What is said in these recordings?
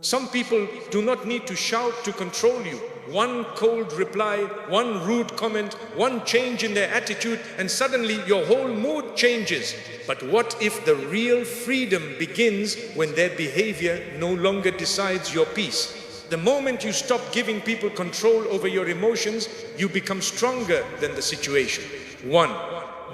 Some people do not need to shout to control you. One cold reply, one rude comment, one change in their attitude, and suddenly your whole mood changes. But what if the real freedom begins when their behavior no longer decides your peace? The moment you stop giving people control over your emotions, you become stronger than the situation. 1.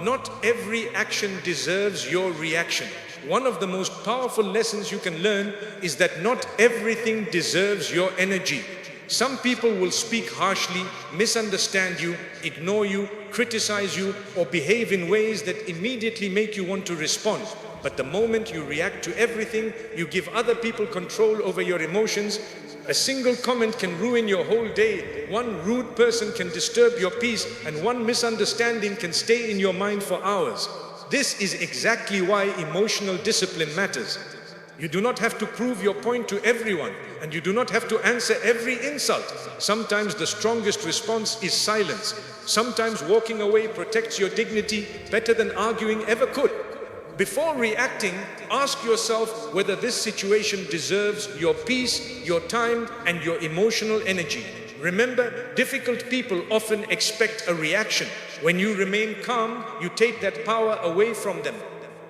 Not every action deserves your reaction. One of the most powerful lessons you can learn is that not everything deserves your energy. Some people will speak harshly, misunderstand you, ignore you, criticize you, or behave in ways that immediately make you want to respond. But the moment you react to everything, you give other people control over your emotions. A single comment can ruin your whole day. One rude person can disturb your peace, and one misunderstanding can stay in your mind for hours. This is exactly why emotional discipline matters. You do not have to prove your point to everyone, and you do not have to answer every insult. Sometimes the strongest response is silence. Sometimes walking away protects your dignity better than arguing ever could. Before reacting, ask yourself whether this situation deserves your peace, your time, and your emotional energy. Remember, difficult people often expect a reaction. When you remain calm, you take that power away from them.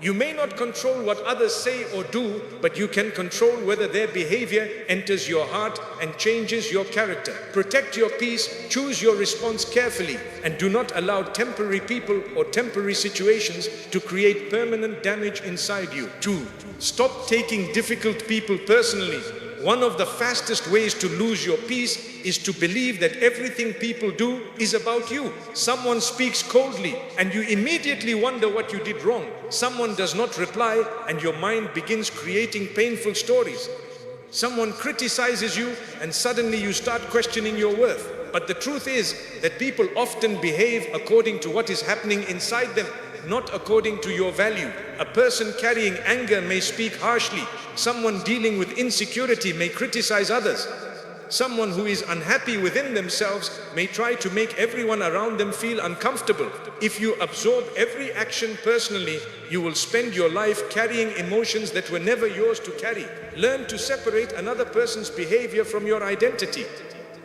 You may not control what others say or do, but you can control whether their behavior enters your heart and changes your character. Protect your peace, choose your response carefully, and do not allow temporary people or temporary situations to create permanent damage inside you. 2. Stop taking difficult people personally. One of the fastest ways to lose your peace is to believe that everything people do is about you. Someone speaks coldly and you immediately wonder what you did wrong. Someone does not reply and your mind begins creating painful stories. Someone criticizes you and suddenly you start questioning your worth. But the truth is that people often behave according to what is happening inside them, not according to your value. A person carrying anger may speak harshly. Someone dealing with insecurity may criticize others. Someone who is unhappy within themselves may try to make everyone around them feel uncomfortable. If you absorb every action personally, you will spend your life carrying emotions that were never yours to carry. Learn to separate another person's behavior from your identity.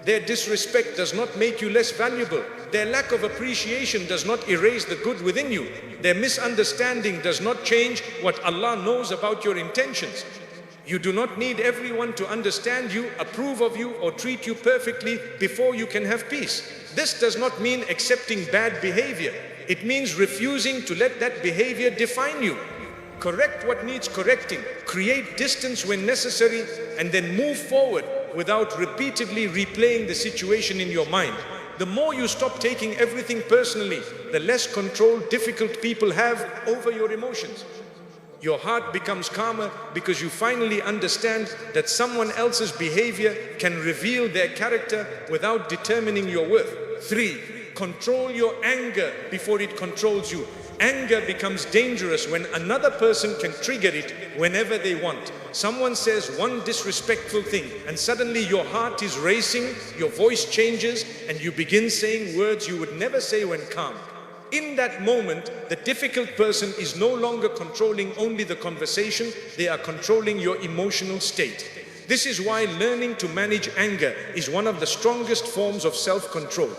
Their disrespect does not make you less valuable. Their lack of appreciation does not erase the good within you. Their misunderstanding does not change what Allah knows about your intentions. You do not need everyone to understand you, approve of you, or treat you perfectly before you can have peace. This does not mean accepting bad behavior. It means refusing to let that behavior define you. Correct what needs correcting, create distance when necessary, and then move forward without repeatedly replaying the situation in your mind. The more you stop taking everything personally, the less control difficult people have over your emotions. Your heart becomes calmer because you finally understand that someone else's behavior can reveal their character without determining your worth. 3. Control your anger before it controls you. Anger becomes dangerous when another person can trigger it whenever they want. Someone says one disrespectful thing and suddenly your heart is racing, your voice changes, and you begin saying words you would never say when calm. In that moment, the difficult person is no longer controlling only the conversation, they are controlling your emotional state. This is why learning to manage anger is one of the strongest forms of self-control.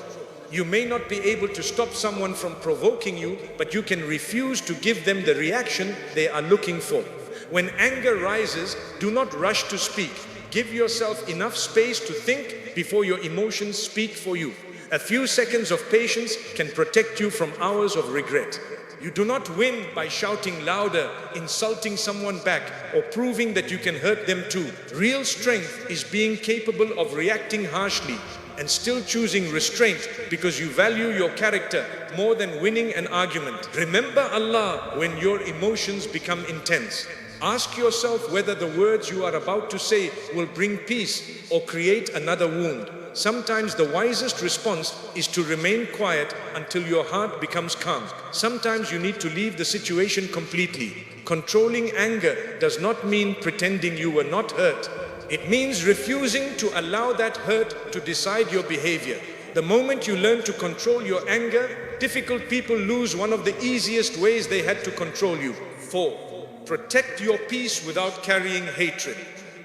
You may not be able to stop someone from provoking you, but you can refuse to give them the reaction they are looking for. When anger rises, do not rush to speak. Give yourself enough space to think before your emotions speak for you. A few seconds of patience can protect you from hours of regret. You do not win by shouting louder, insulting someone back, or proving that you can hurt them too. Real strength is being capable of reacting harshly and still choosing restraint because you value your character more than winning an argument. Remember Allah when your emotions become intense. Ask yourself whether the words you are about to say will bring peace or create another wound. Sometimes the wisest response is to remain quiet until your heart becomes calm. Sometimes you need to leave the situation completely. Controlling anger does not mean pretending you were not hurt. It means refusing to allow that hurt to decide your behavior. The moment you learn to control your anger, difficult people lose one of the easiest ways they had to control you. 4. Protect your peace without carrying hatred.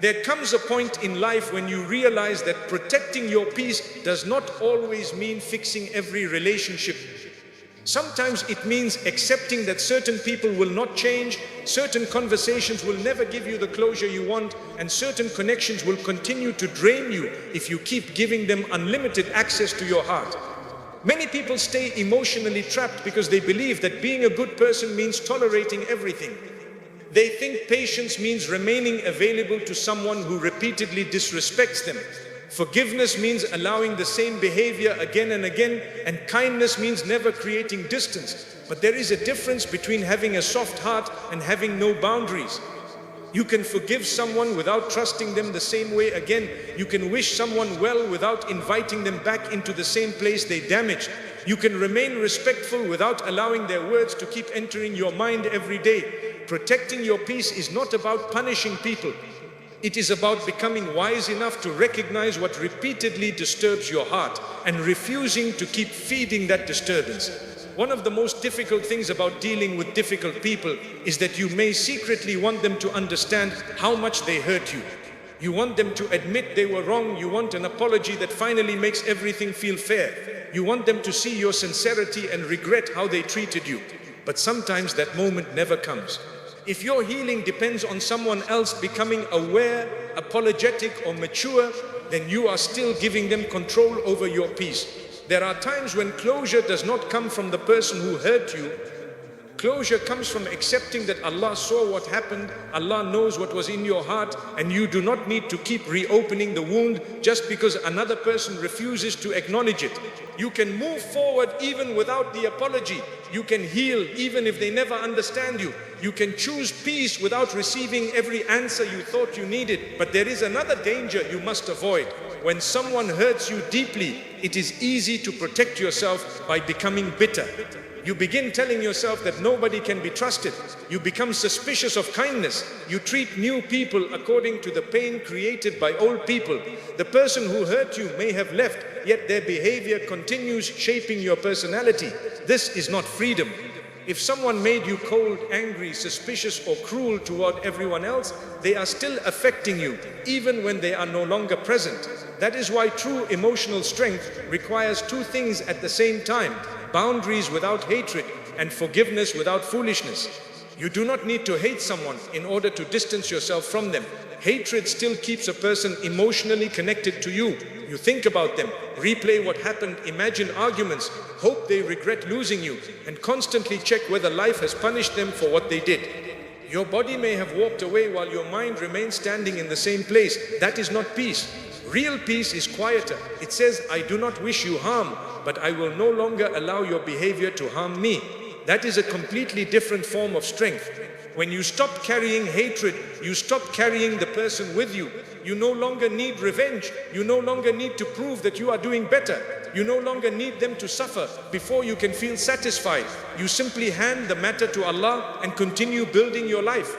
There comes a point in life when you realize that protecting your peace does not always mean fixing every relationship. Sometimes it means accepting that certain people will not change, certain conversations will never give you the closure you want, and certain connections will continue to drain you if you keep giving them unlimited access to your heart. Many people stay emotionally trapped because they believe that being a good person means tolerating everything. They think patience means remaining available to someone who repeatedly disrespects them. Forgiveness means allowing the same behavior again and again, and kindness means never creating distance. But there is a difference between having a soft heart and having no boundaries. You can forgive someone without trusting them the same way again. You can wish someone well without inviting them back into the same place they damaged. You can remain respectful without allowing their words to keep entering your mind every day. Protecting your peace is not about punishing people. It is about becoming wise enough to recognize what repeatedly disturbs your heart and refusing to keep feeding that disturbance. One of the most difficult things about dealing with difficult people is that you may secretly want them to understand how much they hurt you. You want them to admit they were wrong. You want an apology that finally makes everything feel fair. You want them to see your sincerity and regret how they treated you. But sometimes that moment never comes. If your healing depends on someone else becoming aware, apologetic, or mature, then you are still giving them control over your peace. There are times when closure does not come from the person who hurt you. Closure comes from accepting that Allah saw what happened, Allah knows what was in your heart, and you do not need to keep reopening the wound just because another person refuses to acknowledge it. You can move forward even without the apology. You can heal even if they never understand you. You can choose peace without receiving every answer you thought you needed. But there is another danger you must avoid. When someone hurts you deeply, it is easy to protect yourself by becoming bitter. You begin telling yourself that nobody can be trusted. You become suspicious of kindness. You treat new people according to the pain created by old people. The person who hurt you may have left, yet their behavior continues shaping your personality. This is not freedom. If someone made you cold, angry, suspicious, or cruel toward everyone else, they are still affecting you, even when they are no longer present. That is why true emotional strength requires two things at the same time: boundaries without hatred and forgiveness without foolishness. You do not need to hate someone in order to distance yourself from them. Hatred still keeps a person emotionally connected to you. You think about them, replay what happened, imagine arguments, hope they regret losing you, and constantly check whether life has punished them for what they did. Your body may have walked away while your mind remains standing in the same place. That is not peace. Real peace is quieter. It says, I do not wish you harm, but I will no longer allow your behavior to harm me. That is a completely different form of strength. When you stop carrying hatred, you stop carrying the person with you. You no longer need revenge. You no longer need to prove that you are doing better. You no longer need them to suffer before you can feel satisfied. You simply hand the matter to Allah and continue building your life.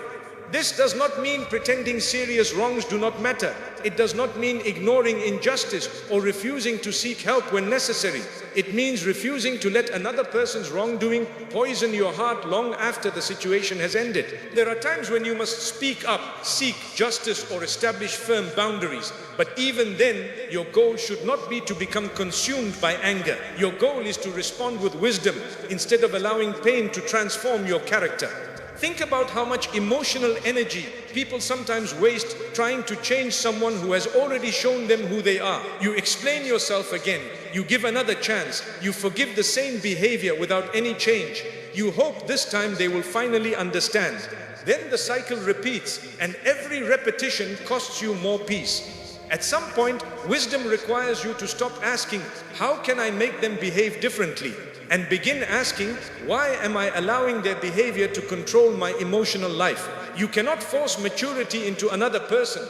This does not mean pretending serious wrongs do not matter. It does not mean ignoring injustice or refusing to seek help when necessary. It means refusing to let another person's wrongdoing poison your heart long after the situation has ended. There are times when you must speak up, seek justice, or establish firm boundaries. But even then, your goal should not be to become consumed by anger. Your goal is to respond with wisdom instead of allowing pain to transform your character. Think about how much emotional energy people sometimes waste trying to change someone who has already shown them who they are. You explain yourself again. You give another chance. You forgive the same behavior without any change. You hope this time they will finally understand. Then the cycle repeats, and every repetition costs you more peace. At some point, wisdom requires you to stop asking, how can I make them behave differently? And begin asking, why am I allowing their behavior to control my emotional life? You cannot force maturity into another person.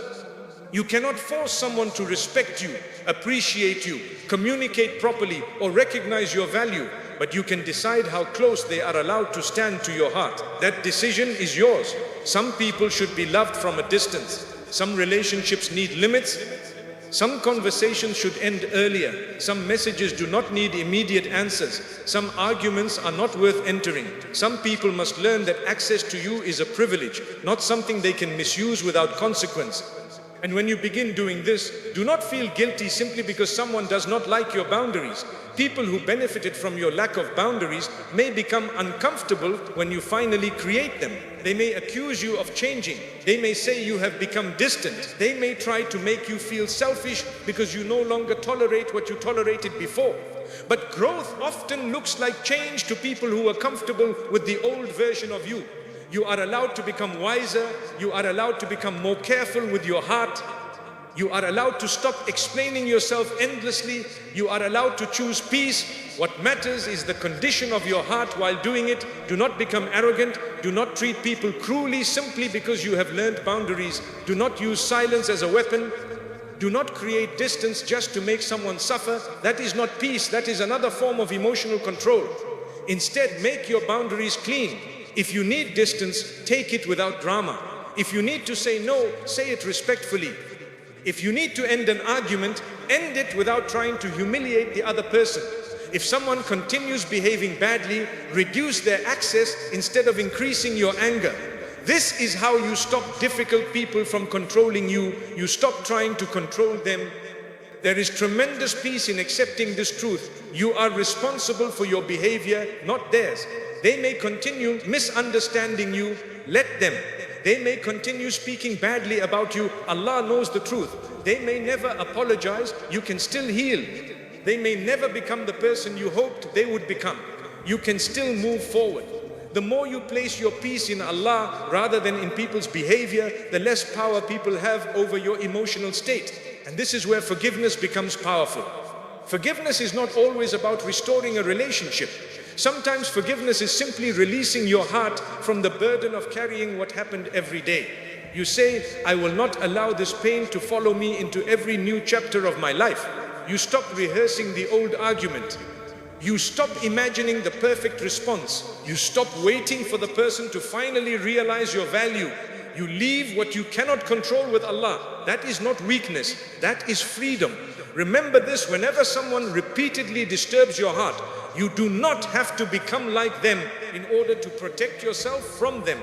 You cannot force someone to respect you, appreciate you, communicate properly, or recognize your value. But you can decide how close they are allowed to stand to your heart. That decision is yours. Some people should be loved from a distance. Some relationships need limits. Some conversations should end earlier. Some messages do not need immediate answers. Some arguments are not worth entering. Some people must learn that access to you is a privilege, not something they can misuse without consequence. And when you begin doing this, do not feel guilty simply because someone does not like your boundaries. People who benefited from your lack of boundaries may become uncomfortable when you finally create them. They may accuse you of changing. They may say you have become distant. They may try to make you feel selfish because you no longer tolerate what you tolerated before. But growth often looks like change to people who are comfortable with the old version of you. You are allowed to become wiser. You are allowed to become more careful with your heart. You are allowed to stop explaining yourself endlessly. You are allowed to choose peace. What matters is the condition of your heart while doing it. Do not become arrogant. Do not treat people cruelly simply because you have learned boundaries. Do not use silence as a weapon. Do not create distance just to make someone suffer. That is not peace. That is another form of emotional control. Instead, make your boundaries clean. If you need distance, take it without drama. If you need to say no, say it respectfully. If you need to end an argument, end it without trying to humiliate the other person. If someone continues behaving badly, reduce their access instead of increasing your anger. This is how you stop difficult people from controlling you. You stop trying to control them. There is tremendous peace in accepting this truth. You are responsible for your behavior, not theirs. They may continue misunderstanding you. Let them. They may continue speaking badly about you. Allah knows the truth. They may never apologize. You can still heal. They may never become the person you hoped they would become. You can still move forward. The more you place your peace in Allah rather than in people's behavior, the less power people have over your emotional state. And this is where forgiveness becomes powerful. Forgiveness is not always about restoring a relationship. Sometimes forgiveness is simply releasing your heart from the burden of carrying what happened every day. You say, I will not allow this pain to follow me into every new chapter of my life. You stop rehearsing the old argument. You stop imagining the perfect response. You stop waiting for the person to finally realize your value. You leave what you cannot control with Allah. That is not weakness. That is freedom. Remember this, whenever someone repeatedly disturbs your heart, you do not have to become like them in order to protect yourself from them.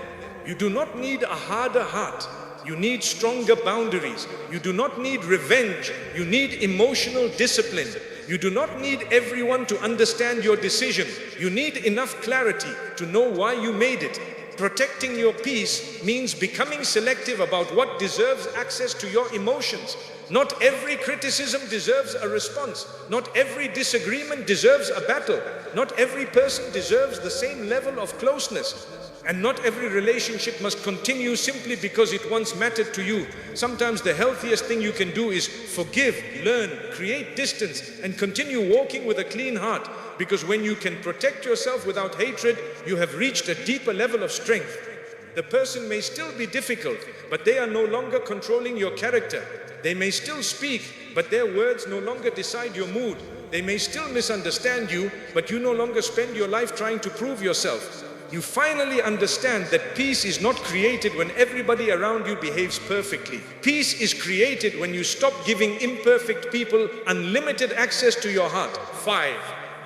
You do not need a harder heart. You need stronger boundaries. You do not need revenge. You need emotional discipline. You do not need everyone to understand your decision. You need enough clarity to know why you made it. Protecting your peace means becoming selective about what deserves access to your emotions. Not every criticism deserves a response. Not every disagreement deserves a battle. Not every person deserves the same level of closeness. And not every relationship must continue simply because it once mattered to you. Sometimes the healthiest thing you can do is forgive, learn, create distance, and continue walking with a clean heart. Because when you can protect yourself without hatred, you have reached a deeper level of strength. The person may still be difficult, but they are no longer controlling your character. They may still speak, but their words no longer decide your mood. They may still misunderstand you, but you no longer spend your life trying to prove yourself. You finally understand that peace is not created when everybody around you behaves perfectly. Peace is created when you stop giving imperfect people unlimited access to your heart. 5.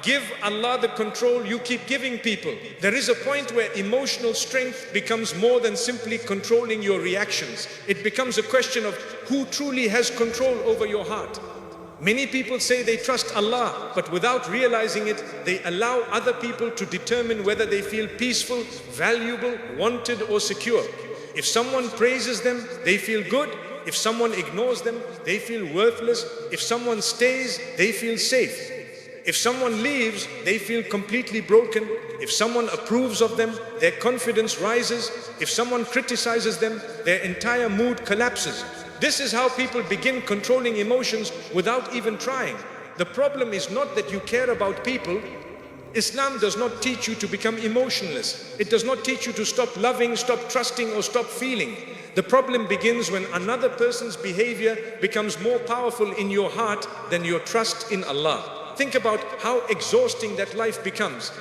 Give Allah the control you keep giving people. There is a point where emotional strength becomes more than simply controlling your reactions. It becomes a question of who truly has control over your heart. Many people say they trust Allah, but without realizing it, they allow other people to determine whether they feel peaceful, valuable, wanted, or secure. If someone praises them, they feel good. If someone ignores them, they feel worthless. If someone stays, they feel safe. If someone leaves, they feel completely broken. If someone approves of them, their confidence rises. If someone criticizes them, their entire mood collapses. This is how people begin controlling emotions without even trying. The problem is not that you care about people. Islam does not teach you to become emotionless. It does not teach you to stop loving, stop trusting, or stop feeling. The problem begins when another person's behavior becomes more powerful in your heart than your trust in Allah. Think about how exhausting that life becomes.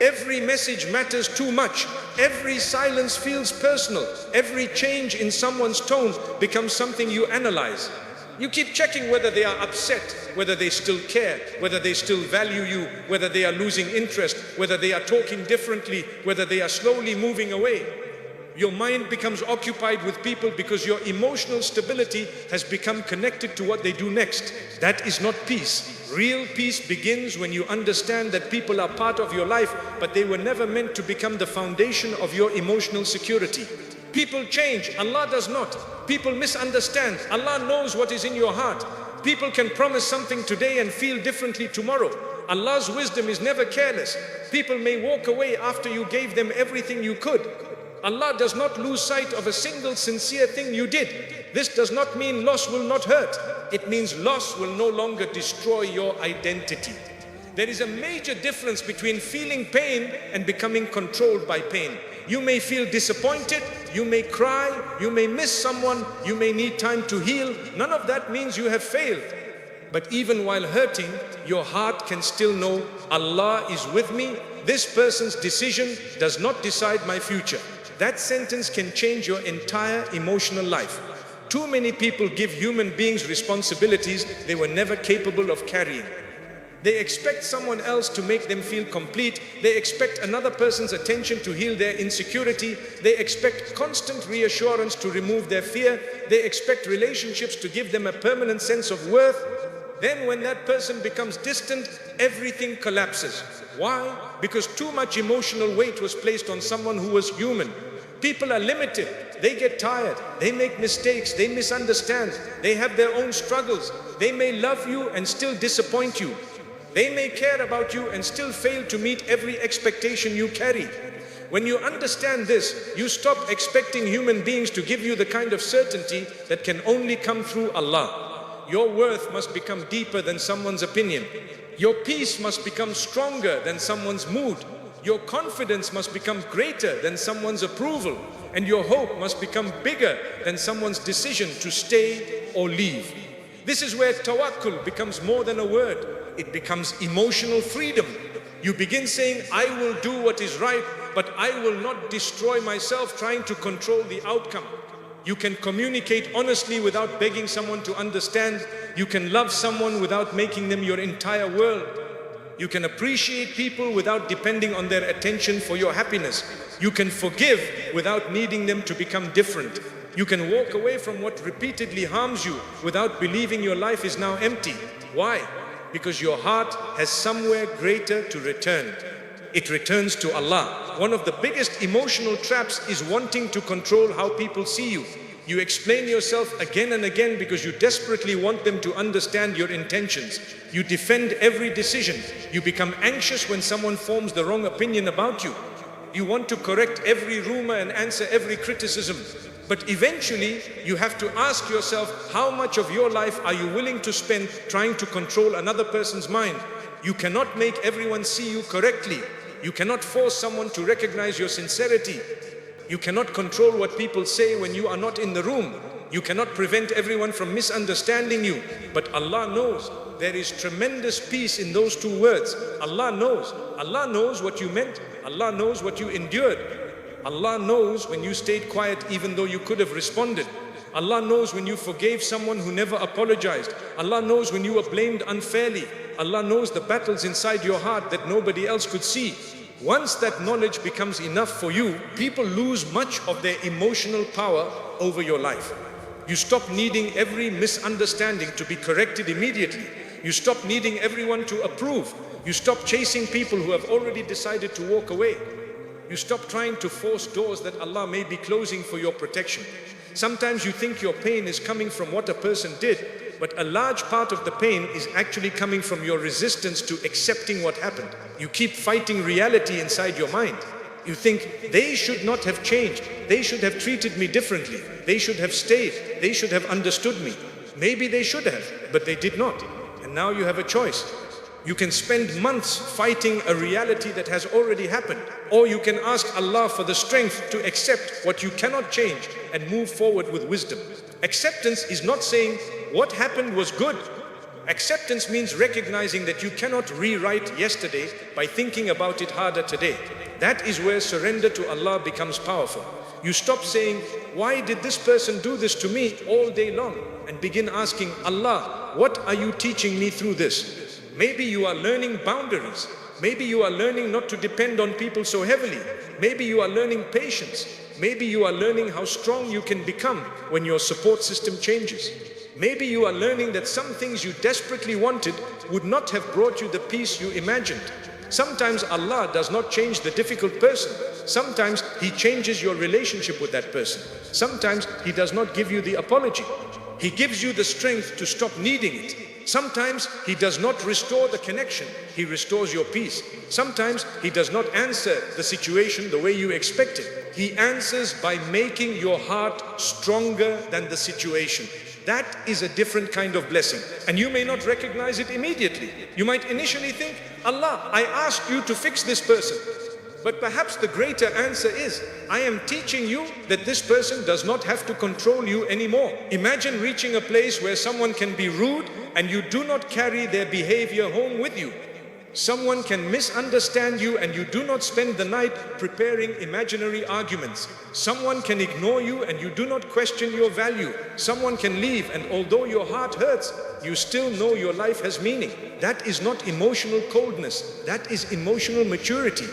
Every message matters too much. Every silence feels personal. Every change in someone's tone becomes something you analyze. You keep checking whether they are upset, whether they still care, whether they still value you, whether they are losing interest, whether they are talking differently, whether they are slowly moving away. Your mind becomes occupied with people because your emotional stability has become connected to what they do next. That is not peace. Real peace begins when you understand that people are part of your life, but they were never meant to become the foundation of your emotional security. People change, Allah does not. People misunderstand, Allah knows what is in your heart. People can promise something today and feel differently tomorrow. Allah's wisdom is never careless. People may walk away after you gave them everything you could. Allah does not lose sight of a single sincere thing you did. This does not mean loss will not hurt. It means loss will no longer destroy your identity. There is a major difference between feeling pain and becoming controlled by pain. You may feel disappointed, you may cry, you may miss someone, you may need time to heal. None of that means you have failed. But even while hurting, your heart can still know Allah is with me. This person's decision does not decide my future. That sentence can change your entire emotional life. Too many people give human beings responsibilities they were never capable of carrying. They expect someone else to make them feel complete. They expect another person's attention to heal their insecurity. They expect constant reassurance to remove their fear. They expect relationships to give them a permanent sense of worth. Then when that person becomes distant, everything collapses. Why? Because too much emotional weight was placed on someone who was human. People are limited. They get tired. They make mistakes. They misunderstand. They have their own struggles. They may love you and still disappoint you. They may care about you and still fail to meet every expectation you carry. When you understand this, you stop expecting human beings to give you the kind of certainty that can only come through Allah. Your worth must become deeper than someone's opinion. Your peace must become stronger than someone's mood. Your confidence must become greater than someone's approval. And your hope must become bigger than someone's decision to stay or leave. This is where tawakkul becomes more than a word. It becomes emotional freedom. You begin saying, I will do what is right, but I will not destroy myself trying to control the outcome. You can communicate honestly without begging someone to understand. You can love someone without making them your entire world. You can appreciate people without depending on their attention for your happiness. You can forgive without needing them to become different. You can walk away from what repeatedly harms you without believing your life is now empty. Why? Because your heart has somewhere greater to return. It returns to Allah. One of the biggest emotional traps is wanting to control how people see you. You explain yourself again and again because you desperately want them to understand your intentions. You defend every decision. You become anxious when someone forms the wrong opinion about you. You want to correct every rumor and answer every criticism. But eventually, you have to ask yourself, how much of your life are you willing to spend trying to control another person's mind? You cannot make everyone see you correctly. You cannot force someone to recognize your sincerity. You cannot control what people say when you are not in the room. You cannot prevent everyone from misunderstanding you. But Allah knows. There is tremendous peace in those two words. Allah knows. Allah knows what you meant. Allah knows what you endured. Allah knows when you stayed quiet even though you could have responded. Allah knows when you forgave someone who never apologized. Allah knows when you were blamed unfairly. Allah knows the battles inside your heart that nobody else could see. Once that knowledge becomes enough for you, people lose much of their emotional power over your life. You stop needing every misunderstanding to be corrected immediately. You stop needing everyone to approve. You stop chasing people who have already decided to walk away. You stop trying to force doors that Allah may be closing for your protection. Sometimes you think your pain is coming from what a person did, but a large part of the pain is actually coming from your resistance to accepting what happened. You keep fighting reality inside your mind. You think, they should not have changed. They should have treated me differently. They should have stayed. They should have understood me. Maybe they should have, but they did not. And now you have a choice. You can spend months fighting a reality that has already happened. Or you can ask Allah for the strength to accept what you cannot change and move forward with wisdom. Acceptance is not saying what happened was good. Acceptance means recognizing that you cannot rewrite yesterday by thinking about it harder today. That is where surrender to Allah becomes powerful. You stop saying, why did this person do this to me all day long? And begin asking, Allah, what are you teaching me through this? Maybe you are learning boundaries. Maybe you are learning not to depend on people so heavily. Maybe you are learning patience. Maybe you are learning how strong you can become when your support system changes. Maybe you are learning that some things you desperately wanted would not have brought you the peace you imagined. Sometimes Allah does not change the difficult person. Sometimes He changes your relationship with that person. Sometimes He does not give you the apology. He gives you the strength to stop needing it. Sometimes He does not restore the connection. He restores your peace. Sometimes He does not answer the situation the way you expected. He answers by making your heart stronger than the situation. That is a different kind of blessing. And you may not recognize it immediately. You might initially think, Allah, I asked you to fix this person. But perhaps the greater answer is, I am teaching you that this person does not have to control you anymore. Imagine reaching a place where someone can be rude and you do not carry their behavior home with you. Someone can misunderstand you and you do not spend the night preparing imaginary arguments. Someone can ignore you and you do not question your value. Someone can leave and although your heart hurts, you still know your life has meaning. That is not emotional coldness. That is emotional maturity.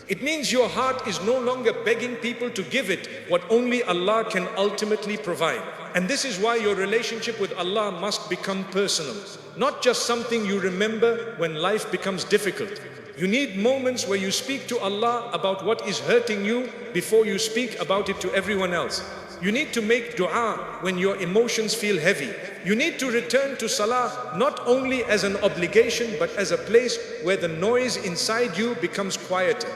It means your heart is no longer begging people to give it what only Allah can ultimately provide. And this is why your relationship with Allah must become personal, not just something you remember when life becomes difficult. You need moments where you speak to Allah about what is hurting you before you speak about it to everyone else. You need to make dua when your emotions feel heavy. You need to return to salah not only as an obligation but as a place where the noise inside you becomes quieter.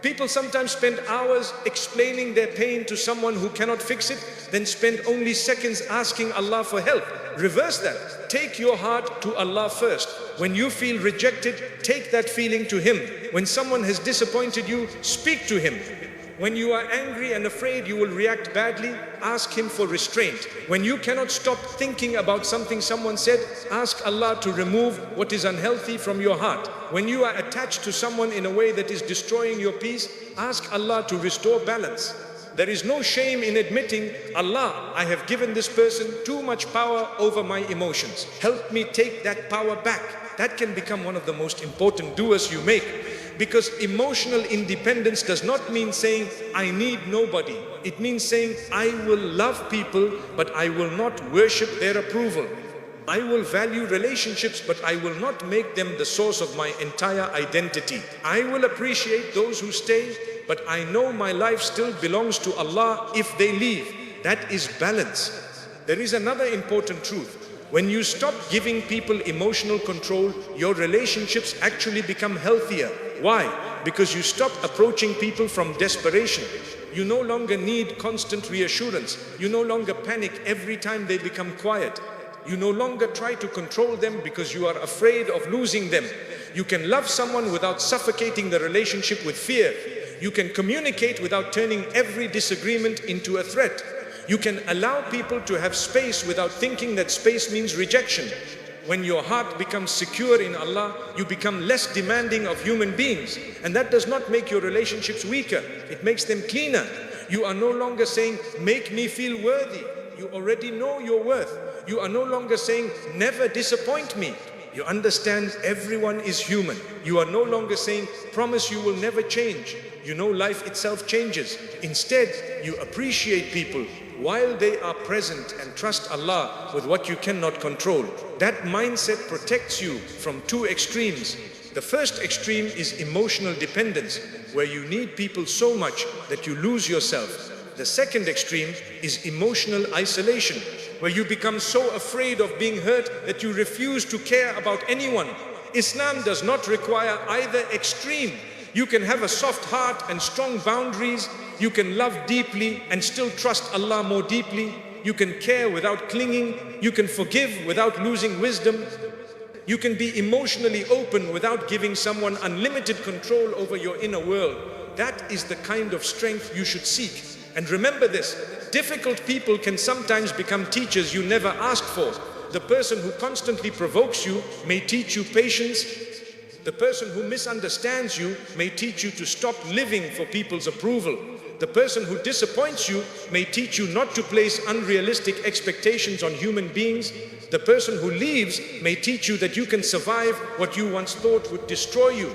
People sometimes spend hours explaining their pain to someone who cannot fix it, then spend only seconds asking Allah for help. Reverse that. Take your heart to Allah first. When you feel rejected, take that feeling to Him. When someone has disappointed you, speak to Him. When you are angry and afraid you will react badly, ask Him for restraint. When you cannot stop thinking about something someone said, ask Allah to remove what is unhealthy from your heart. When you are attached to someone in a way that is destroying your peace, ask Allah to restore balance. There is no shame in admitting, Allah, I have given this person too much power over my emotions. Help me take that power back. That can become one of the most important du'as you make. Because emotional independence does not mean saying, I need nobody. It means saying, I will love people, but I will not worship their approval. I will value relationships, but I will not make them the source of my entire identity. I will appreciate those who stay, but I know my life still belongs to Allah if they leave. That is balance. There is another important truth. When you stop giving people emotional control, your relationships actually become healthier. Why? Because you stop approaching people from desperation. You no longer need constant reassurance. You no longer panic every time they become quiet. You no longer try to control them because you are afraid of losing them. You can love someone without suffocating the relationship with fear. You can communicate without turning every disagreement into a threat. You can allow people to have space without thinking that space means rejection. When your heart becomes secure in Allah, you become less demanding of human beings. And that does not make your relationships weaker. It makes them cleaner. You are no longer saying, make me feel worthy. You already know your worth. You are no longer saying, never disappoint me. You understand everyone is human. You are no longer saying, promise you will never change. You know life itself changes. Instead, you appreciate people while they are present and trust Allah with what you cannot control. That mindset protects you from two extremes. The first extreme is emotional dependence, where you need people so much that you lose yourself. The second extreme is emotional isolation, where you become so afraid of being hurt that you refuse to care about anyone. Islam does not require either extreme. You can have a soft heart and strong boundaries. You can love deeply and still trust Allah more deeply. You can care without clinging. You can forgive without losing wisdom. You can be emotionally open without giving someone unlimited control over your inner world. That is the kind of strength you should seek. And remember this, difficult people can sometimes become teachers you never asked for. The person who constantly provokes you may teach you patience. The person who misunderstands you may teach you to stop living for people's approval. The person who disappoints you may teach you not to place unrealistic expectations on human beings. The person who leaves may teach you that you can survive what you once thought would destroy you.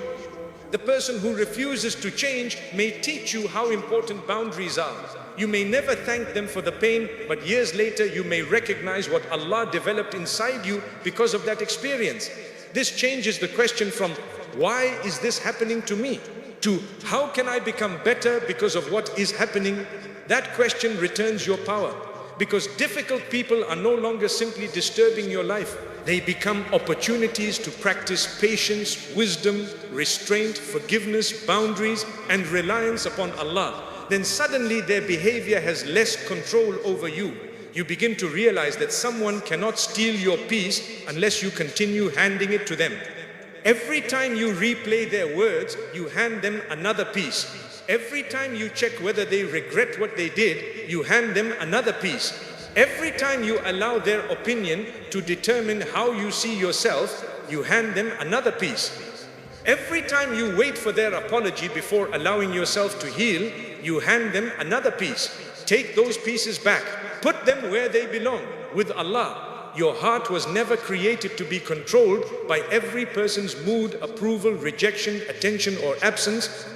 The person who refuses to change may teach you how important boundaries are. You may never thank them for the pain, but years later you may recognize what Allah developed inside you because of that experience. This changes the question from, why is this happening to me? To, how can I become better because of what is happening? That question returns your power. Because difficult people are no longer simply disturbing your life. They become opportunities to practice patience, wisdom, restraint, forgiveness, boundaries, and reliance upon Allah. Then suddenly their behavior has less control over you. You begin to realize that someone cannot steal your peace unless you continue handing it to them. Every time you replay their words, you hand them another piece. Every time you check whether they regret what they did, you hand them another piece. Every time you allow their opinion to determine how you see yourself, you hand them another piece. Every time you wait for their apology before allowing yourself to heal, you hand them another piece. Take those pieces back. Put them where they belong, with Allah. Your heart was never created to be controlled by every person's mood, approval, rejection, attention, or absence.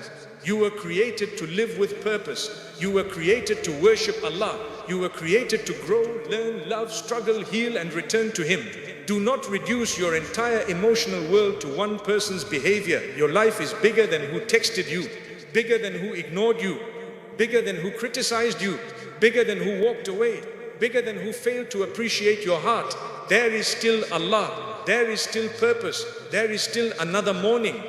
You were created to live with purpose. You were created to worship Allah. You were created to grow, learn, love, struggle, heal, and return to Him. Do not reduce your entire emotional world to one person's behavior. Your life is bigger than who texted you, bigger than who ignored you, bigger than who criticized you, bigger than who walked away, bigger than who failed to appreciate your heart. There is still Allah. There is still purpose. There is still another morning.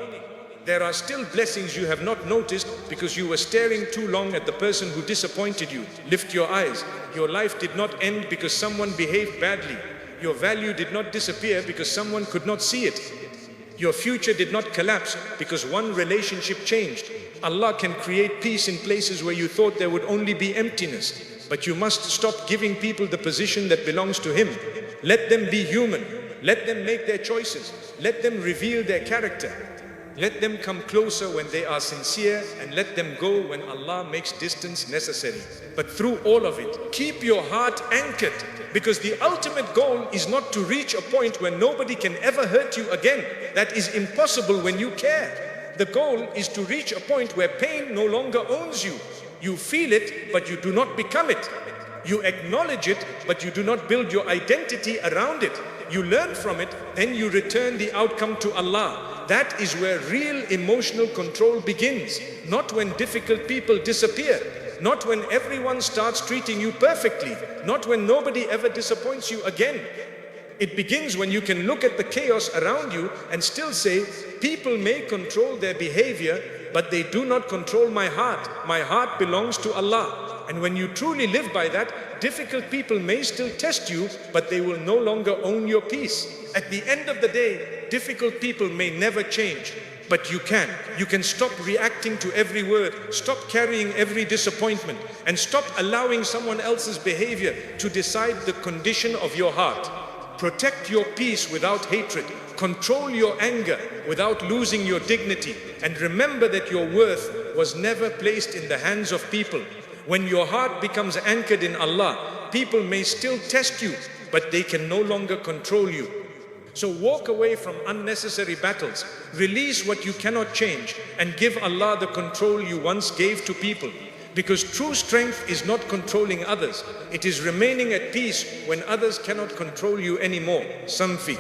There are still blessings you have not noticed because you were staring too long at the person who disappointed you. Lift your eyes. Your life did not end because someone behaved badly. Your value did not disappear because someone could not see it. Your future did not collapse because one relationship changed. Allah can create peace in places where you thought there would only be emptiness. But you must stop giving people the position that belongs to Him. Let them be human. Let them make their choices. Let them reveal their character. Let them come closer when they are sincere, and let them go when Allah makes distance necessary. But through all of it, keep your heart anchored, because the ultimate goal is not to reach a point where nobody can ever hurt you again. That is impossible when you care. The goal is to reach a point where pain no longer owns you. You feel it, but you do not become it. You acknowledge it, but you do not build your identity around it. You learn from it, then you return the outcome to Allah. That is where real emotional control begins. Not when difficult people disappear. Not when everyone starts treating you perfectly. Not when nobody ever disappoints you again. It begins when you can look at the chaos around you and still say, people may control their behavior, but they do not control my heart. My heart belongs to Allah. And when you truly live by that, difficult people may still test you, but they will no longer own your peace. At the end of the day, difficult people may never change, but you can. You can stop reacting to every word, stop carrying every disappointment, and stop allowing someone else's behavior to decide the condition of your heart. Protect your peace without hatred. Control your anger without losing your dignity. And remember that your worth was never placed in the hands of people. When your heart becomes anchored in Allah, people may still test you, but they can no longer control you. So walk away from unnecessary battles, release what you cannot change, and give Allah the control you once gave to people. Because true strength is not controlling others, it is remaining at peace when others cannot control you anymore. Samfi.